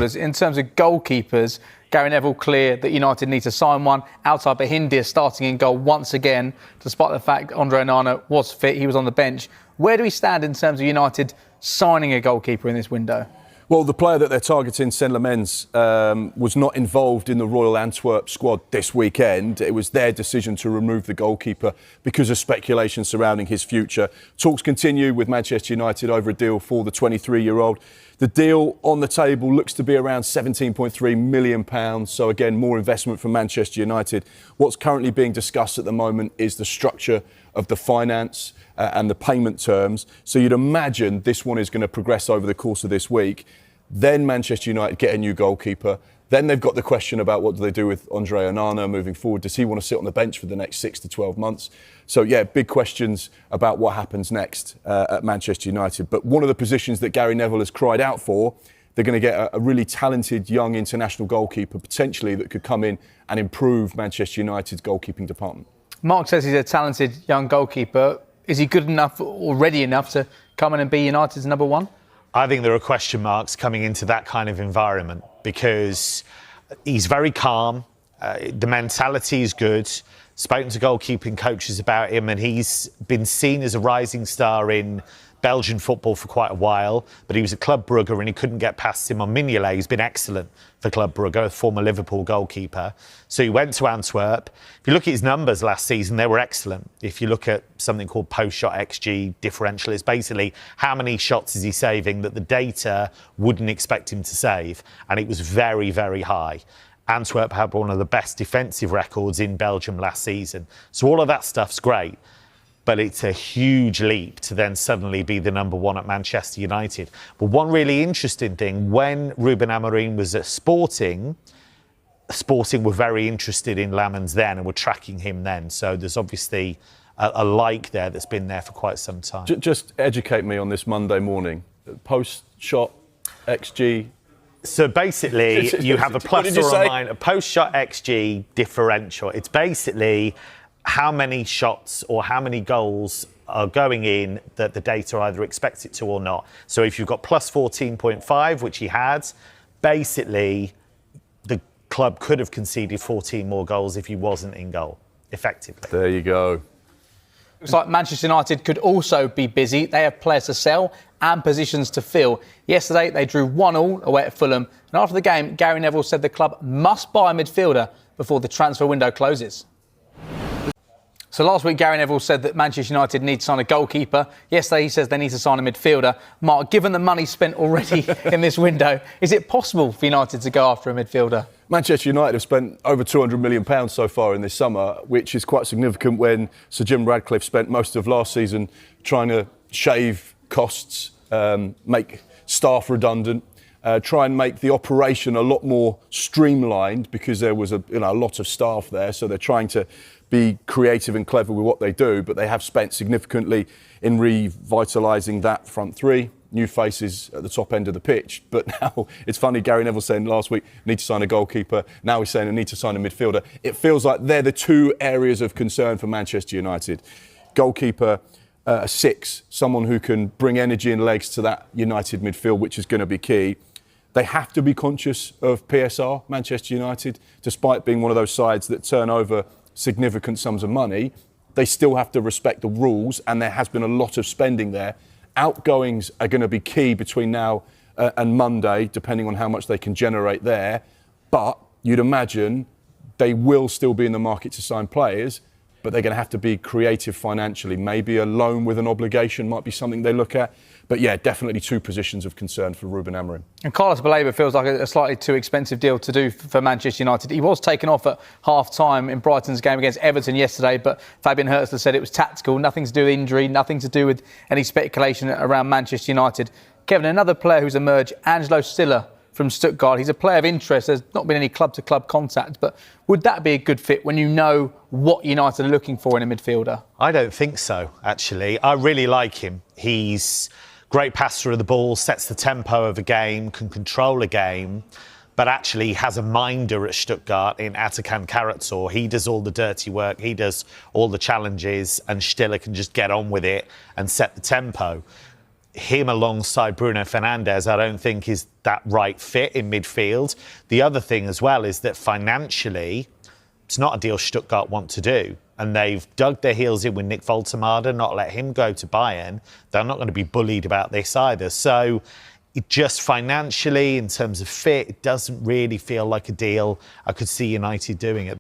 midfielders. In terms of goalkeepers, Gary Neville clear that United need to sign one. Altay Bahindir starting in goal once again, despite the fact Andre Onana was fit, he was on the bench. Where do we stand in terms of United signing a goalkeeper in this window? Well, the player that they're targeting, Lammens, was not involved in the Royal Antwerp squad this weekend. It was their decision to remove the goalkeeper because of speculation surrounding his future. Talks continue with Manchester United over a deal for the 23-year-old. The deal on the table looks to be around £17.3 million. So again, more investment from Manchester United. What's currently being discussed at the moment is the structure of the finance and the payment terms. So you'd imagine this one is going to progress over the course of this week. Then Manchester United get a new goalkeeper. Then they've got the question about what do they do with Andre Onana moving forward. Does he want to sit on the bench for the next 6 to 12 months? So, yeah, big questions about what happens next at Manchester United. But one of the positions that Gary Neville has cried out for, they're going to get a really talented young international goalkeeper, potentially, that could come in and improve Manchester United's goalkeeping department. Mark says he's a talented young goalkeeper. Is he good enough, or ready enough, to come in and be United's number one? I think there are question marks coming into that kind of environment because he's very calm. The mentality is good. Spoken to goalkeeping coaches about him, and he's been seen as a rising star in Belgian football for quite a while, but he was at Club Brugge and he couldn't get past Simon Mignolet, who's been excellent for Club Brugge, a former Liverpool goalkeeper. So he went to Antwerp. If you look at his numbers last season, they were excellent. If you look at something called post-shot XG differential, it's basically how many shots is he saving that the data wouldn't expect him to save, and it was very, very high. Antwerp had one of the best defensive records in Belgium last season. So all of that stuff's great. But it's a huge leap to then suddenly be the number one at Manchester United. But one really interesting thing, when Ruben Amorim was at Sporting were very interested in Lammens then and were tracking him then. So there's obviously a like there that's been there for quite some time. Just educate me on this Monday morning. Post-shot XG. So basically, you have a plus or a minus, a post-shot XG differential. It's basically how many shots or how many goals are going in that the data either expects it to or not. So if you've got plus 14.5, which he had, basically the club could have conceded 14 more goals if he wasn't in goal, effectively. There you go. Looks like Manchester United could also be busy. They have players to sell and positions to fill. Yesterday, they drew 1-1 away at Fulham. And after the game, Gary Neville said the club must buy a midfielder before the transfer window closes. So last week, Gary Neville said that Manchester United need to sign a goalkeeper. Yesterday, he says they need to sign a midfielder. Mark, given the money spent already in this window, is it possible for United to go after a midfielder? Manchester United have spent over £200 million so far in this summer, which is quite significant when Sir Jim Ratcliffe spent most of last season trying to shave costs, make staff redundant, try and make the operation a lot more streamlined because there was a lot of staff there. So they're trying to be creative and clever with what they do, but they have spent significantly in revitalising that front three, new faces at the top end of the pitch. But now it's funny, Gary Neville saying last week, need to sign a goalkeeper. Now he's saying I need to sign a midfielder. It feels like they're the two areas of concern for Manchester United. Goalkeeper, a six, someone who can bring energy and legs to that United midfield, which is going to be key. They have to be conscious of PSR, Manchester United, despite being one of those sides that turn over significant sums of money. They still have to respect the rules, and there has been a lot of spending there. Outgoings are going to be key between now and Monday, depending on how much they can generate there. But you'd imagine they will still be in the market to sign players, but they're going to have to be creative financially. Maybe a loan with an obligation might be something they look at. But yeah, definitely two positions of concern for Ruben Amorim. And Carlos Baleba feels like a slightly too expensive deal to do for Manchester United. He was taken off at half-time in Brighton's game against Everton yesterday, but Fabian Hertzler said it was tactical, nothing to do with injury, nothing to do with any speculation around Manchester United. Kevin, another player who's emerged, Angelo Stiller from Stuttgart. He's a player of interest. There's not been any club-to-club contact, but would that be a good fit when you know what United are looking for in a midfielder? I don't think so, actually. I really like him. He's great passer of the ball, sets the tempo of a game, can control a game, but actually has a minder at Stuttgart in Atakan Karatsor. He does all the dirty work, he does all the challenges, and Stiller can just get on with it and set the tempo. him alongside Bruno Fernandes, I don't think is that right fit in midfield. The other thing as well is that financially, it's not a deal Stuttgart want to do. And they've dug their heels in with Nick Voltemade, not let him go to Bayern. They're not going to be bullied about this either. So it just financially, in terms of fit, it doesn't really feel like a deal I could see United doing it.